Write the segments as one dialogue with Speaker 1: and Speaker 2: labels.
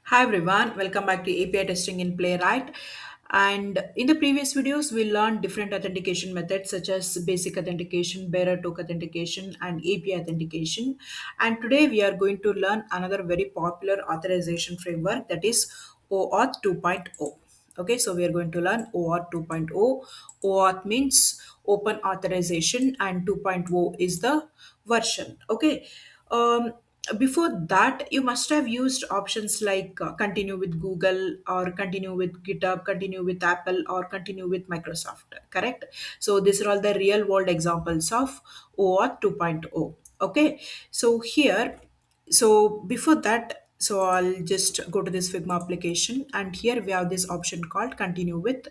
Speaker 1: Hi everyone, welcome back to API testing in Playwright. And in the previous videos, we learned different authentication methods such as basic authentication, bearer token authentication, and API authentication. And today we are going to learn another very popular authorization framework that is OAuth 2.0. Okay, so we are going to learn OAuth 2.0. OAuth means open authorization, and 2.0 is the version. Okay. Um, Before that you must have used options like continue with Google or continue with GitHub, continue with Apple, or continue with Microsoft, correct? So these are all the real world examples of OAuth 2.0. Okay, so here, so before that, so I'll just go to this Figma application, and here we have this option called continue with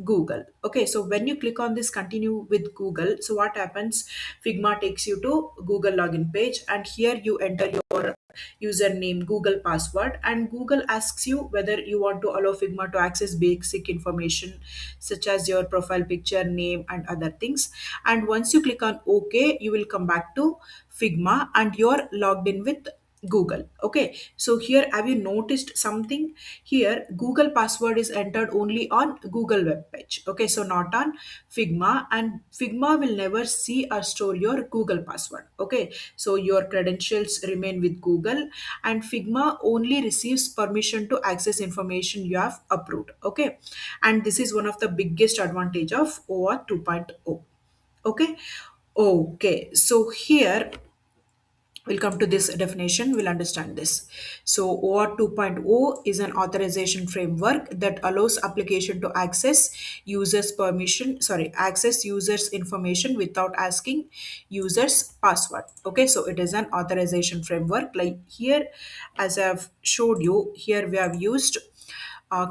Speaker 1: Google. Okay, so when you click on this continue with Google, so what happens? Figma takes you to Google login page, and here you enter your username, Google password, and Google asks you whether you want to allow Figma to access basic information such as your profile picture, name, and other things. And once you click on OK, you will come back to Figma and you're logged in with Google. Okay, so here have you noticed something? Here Google password is entered only on Google web page. Okay, so not on Figma, and Figma will never see or store your Google password. Okay, so your credentials remain with Google, and Figma only receives permission to access information you have approved. Okay, and this is one of the biggest advantage of OAuth 2.0. Okay, so here we'll come to this definition, we'll understand this. So OAuth 2.0 is an authorization framework that allows application to access users information without asking users password. Okay, so it is an authorization framework. Like here, as I've showed you, here we have used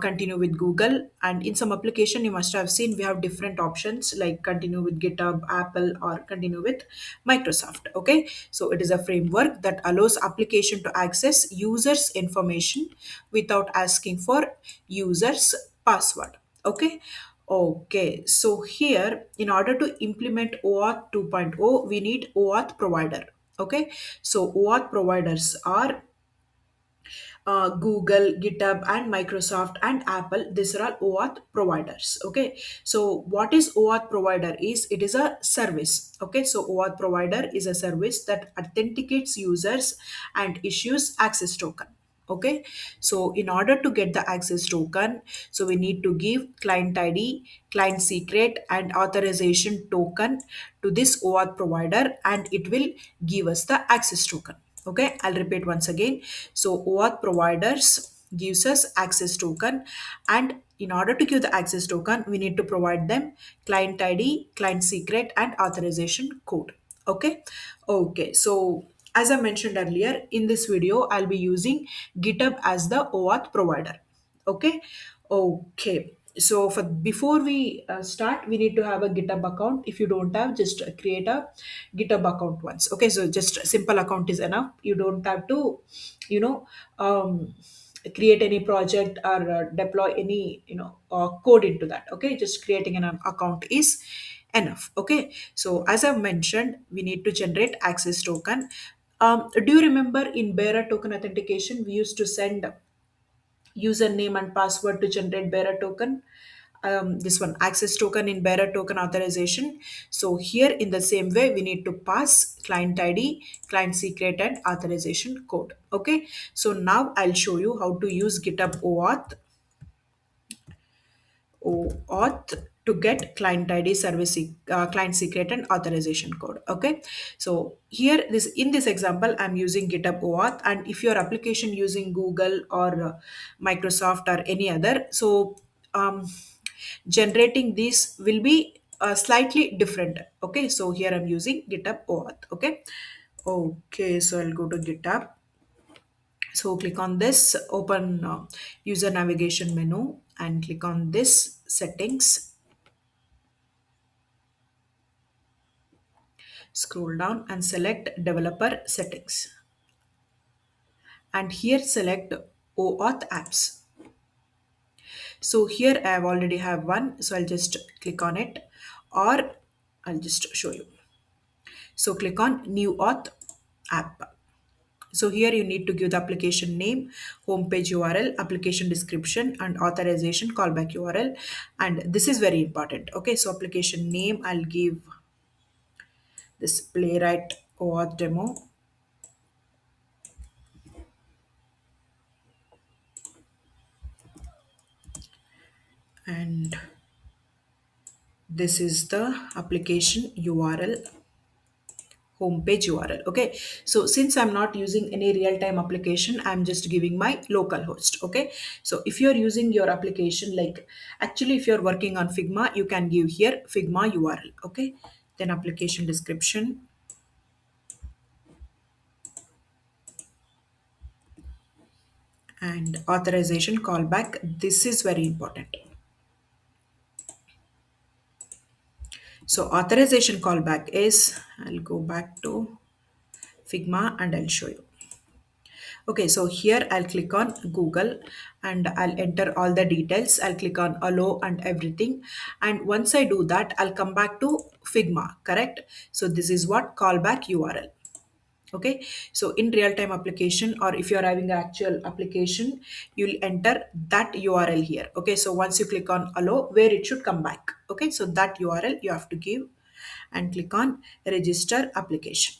Speaker 1: continue with Google. And in some application, you must have seen we have different options like continue with GitHub, Apple, or continue with Microsoft. Okay, so it is a framework that allows application to access users' information without asking for users' password. Okay. Okay, so here in order to implement OAuth 2.0, we need OAuth provider. Okay, so OAuth providers are Google, GitHub, and Microsoft and Apple. These are all OAuth providers. Okay, so what is OAuth provider? Is it is a service. Okay, so OAuth provider is a service that authenticates users and issues access token. Okay, so in order to get the access token, so we need to give client ID, client secret, and authorization token to this OAuth provider, and it will give us the access token. Okay, I'll repeat once again. So OAuth providers gives us access token, and in order to give the access token, we need to provide them client ID, client secret, and authorization code. Okay, so as I mentioned earlier, in this video, I'll be using GitHub as the OAuth provider. Okay, so for before we start, we need to have a GitHub account. If you don't have, just create a GitHub account once. Okay, so just a simple account is enough. You don't have to, you know, um, create any project or deploy any code into that. Okay, just creating an account is enough. Okay, so as I've mentioned, we need to generate access token. Do you remember in bearer token authentication we used to send username and password to generate bearer token? This one, access token in bearer token authorization. So here in the same way we need to pass client ID, client secret, and authorization code. Okay, so now I'll show you how to use GitHub OAuth to get client ID, client secret, and authorization code. Okay, so here this in this example, I'm using GitHub OAuth, and if your application using Google or Microsoft or any other, so um, generating this will be slightly different. Okay, so here I'm using GitHub OAuth. Okay, so I'll go to GitHub. So click on this, open user navigation menu, and click on this settings. Scroll down and select developer settings. And here select OAuth apps. So here I have already have one. So I'll just click on it, or I'll just show you. So click on new auth app. So here you need to give the application name, homepage URL, application description, and authorization callback URL. And this is very important. Okay, so application name, I'll give this Playwright OAuth demo, and this is the application URL, homepage URL. Okay, so since I'm not using any real-time application, I'm just giving my local host. Okay, so if you're using your application, like actually if you're working on Figma, you can give here Figma URL. Okay, then application description and authorization callback. This is very important. So authorization callback is, I'll go back to Figma and I'll show you. Okay, so here I'll click on Google and I'll enter all the details. I'll click on allow and everything. And once I do that, I'll come back to Figma, correct? So this is what callback URL. Okay, so in real-time application, or if you're having an actual application, you'll enter that URL here. Okay, so once you click on allow, where it should come back. Okay, so that URL you have to give and click on register application.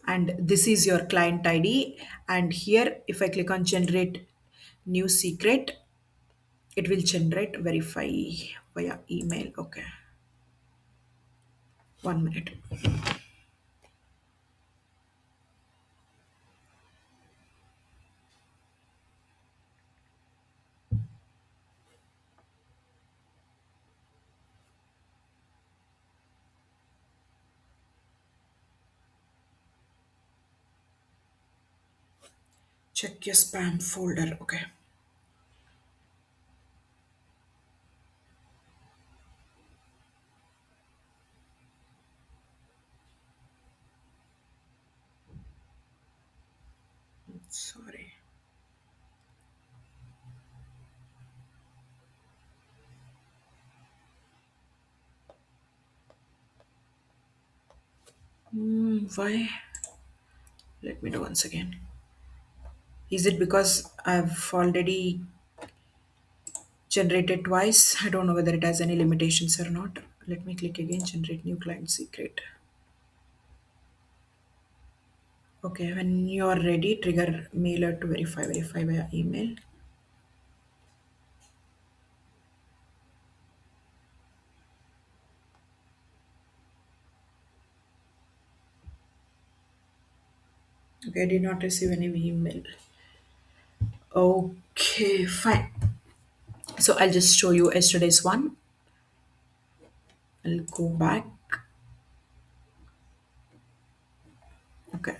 Speaker 1: And this is your client ID. And here if I click on generate new secret, it will generate verify via email. Okay, 1 minute. Check your spam folder. Okay, sorry. Why? Let me do once again. Is it because I've already generated twice? I don't know whether it has any limitations or not. Let me click again, generate new client secret. Okay, when you are ready, trigger mailer to verify via email. Okay, I did not receive any email. Okay, fine. So I'll just show you yesterday's one. I'll go back. Okay,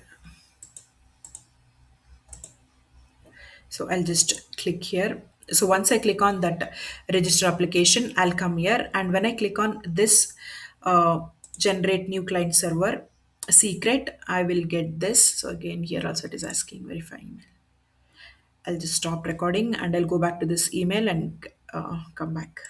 Speaker 1: so I'll just click here. So once I click on that register application, I'll come here, and when I click on this generate new client server secret, I will get this. So again, here also it is asking verify email. I'll just stop recording and I'll go back to this email and come back.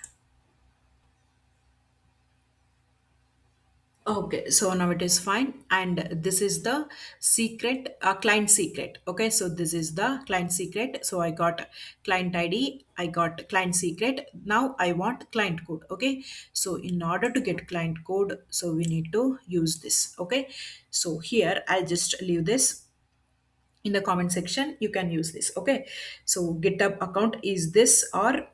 Speaker 1: Okay, so now it is fine, and this is the secret, client secret. Okay, so this is the client secret. So I got client ID, I got client secret. Now I want client code. Okay, so in order to get client code, so we need to use this. Okay, so here I'll just leave this in the comment section. You can use this. Okay, so GitHub account is this or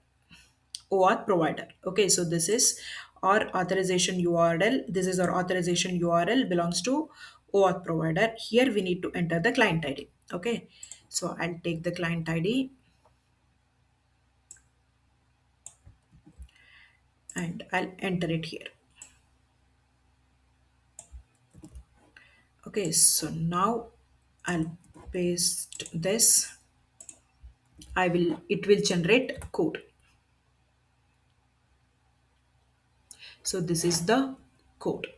Speaker 1: OAuth provider. Okay, so this is our authorization URL. This is our authorization URL belongs to OAuth provider. Here we need to enter the client ID. Okay, so I'll take the client ID and I'll enter it here. Okay, so now I'll paste this. It will generate code. So this is the code.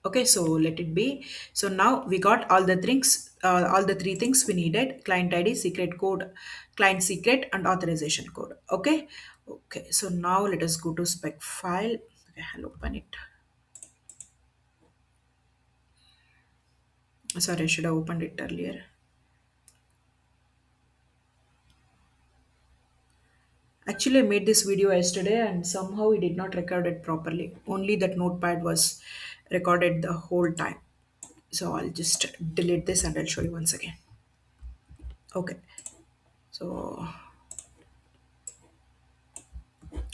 Speaker 1: Okay, so let it be. So now we got all the things, all the three things we needed: client ID, secret code, client secret, and authorization code. Okay, okay. So now let us go to spec file. Okay, I'll open it. Sorry, I should have opened it earlier. Actually, I made this video yesterday and somehow it did not record it properly. Only that notepad was recorded the whole time. So I'll just delete this and I'll show you once again. Okay. So,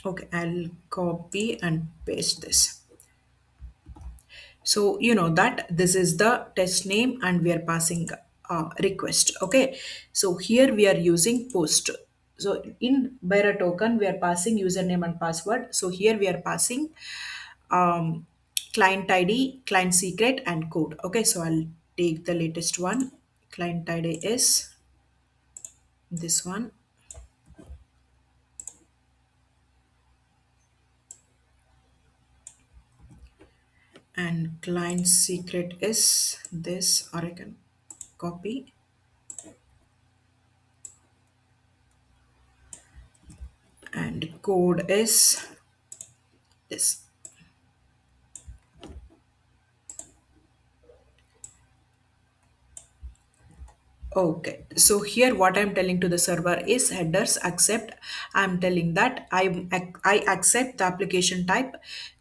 Speaker 1: okay, I'll copy and paste this. So you know that this is the test name and we are passing request. Okay. So here we are using post. So in bearer token, we are passing username and password. So here we are passing um, client ID, client secret, and code. Okay, so I'll take the latest one. Client ID is this one, and client secret is this, or I can copy, and code is this. Okay, so here what I'm telling to the server is headers accept. I'm telling that I accept the application type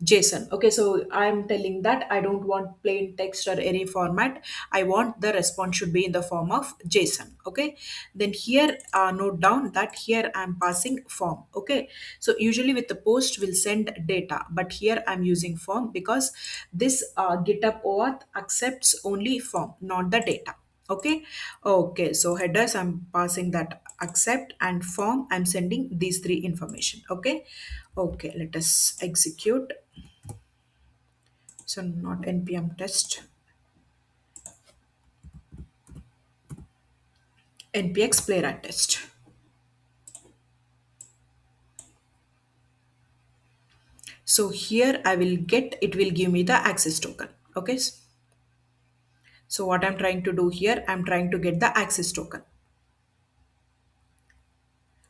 Speaker 1: JSON. Okay, so I'm telling that I don't want plain text or any format. I want the response should be in the form of JSON. Okay, then here note down that here I'm passing form. Okay, so usually with the post we'll send data, but here I'm using form because this GitHub OAuth accepts only form, not the data. Okay. Okay, so headers I'm passing that accept, and form I'm sending these three information. Okay. Okay, let us execute. So not npm test, npx playwright test. So here I will get, it will give me the access token. Okay, so what I'm trying to do here, I'm trying to get the access token,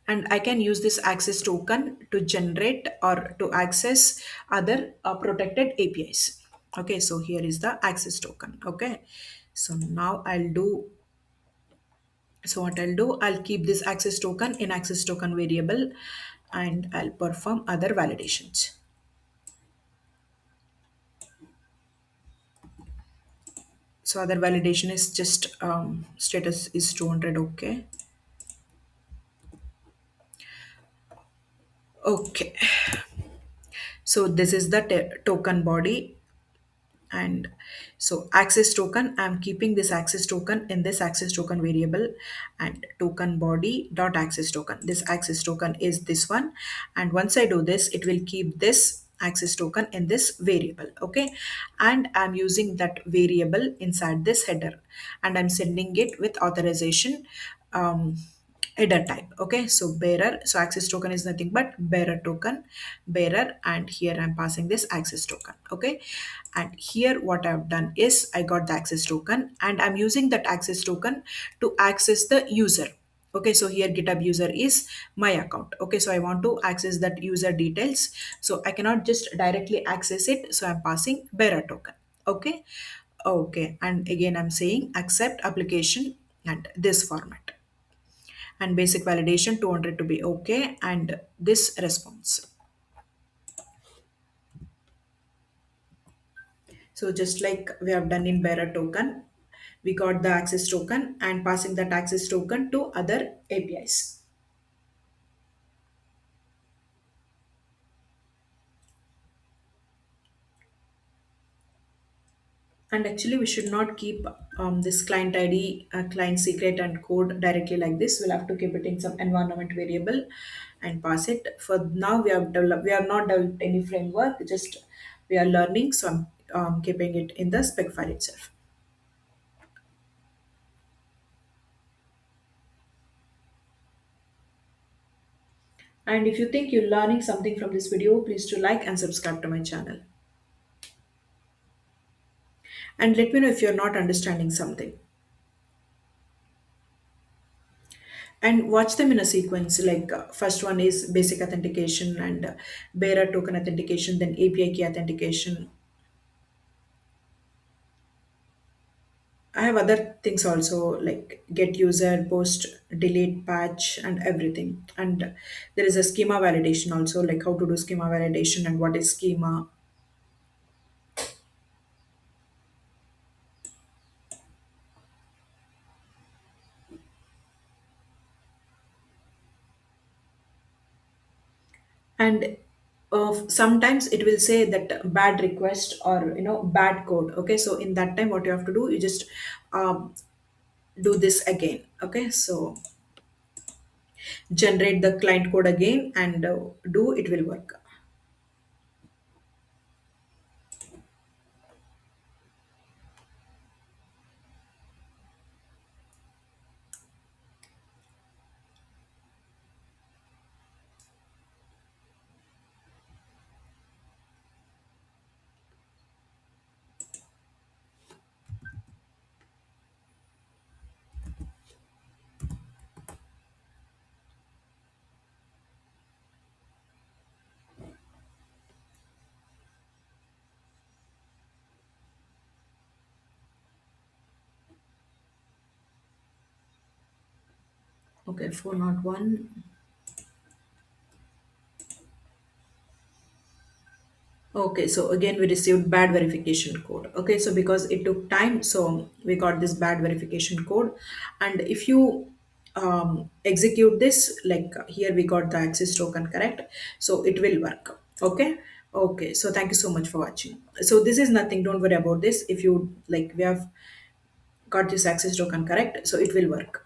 Speaker 1: and I can use this access token to generate or to access other protected APIs. Okay, so here is the access token. Okay, so now I'll do, so what I'll do, I'll keep this access token in access token variable and I'll perform other validations. So other validation is just status is 200. Okay. Okay, so this is the token body, and so access token, I'm keeping this access token in this access token variable, and token body dot access token, this access token is this one, and once I do this it will keep this access token in this variable. Okay, and I'm using that variable inside this header, and I'm sending it with authorization um, header type. Okay, so bearer, so access token is nothing but bearer token, bearer, and here I'm passing this access token. Okay, and here what I've done is I got the access token and I'm using that access token to access the user. Okay, so here GitHub user is my account. Okay, so I want to access that user details, so I cannot just directly access it, so I'm passing bearer token. Okay. Okay, and again I'm saying accept application and this format, and basic validation 200 to be okay, and this response. So just like we have done in bearer token, we got the access token and passing that access token to other APIs. And actually we should not keep this client ID, client secret and code directly like this. We'll have to keep it in some environment variable and pass it. For now we have not developed any framework, just we are learning, so I'm keeping it in the spec file itself. And if you think you're learning something from this video, please do like and subscribe to my channel. And let me know if you're not understanding something. And watch them in a sequence, like first one is basic authentication and bearer token authentication, then API key authentication. I have other things also like get user, post, delete, patch, and everything. And there is a schema validation also, like how to do schema validation and what is schema. And sometimes it will say that bad request or bad code. Okay, so in that time, what you have to do, you just um, do this again. Okay, so generate the client code again and do it will work. Okay, 401. Okay, so again we received bad verification code. Okay, so because it took time, so we got this bad verification code. And if you execute this, like here we got the access token correct, so it will work. Okay. Okay, so thank you so much for watching. So this is nothing, don't worry about this. If you like, we have got this access token correct, so it will work.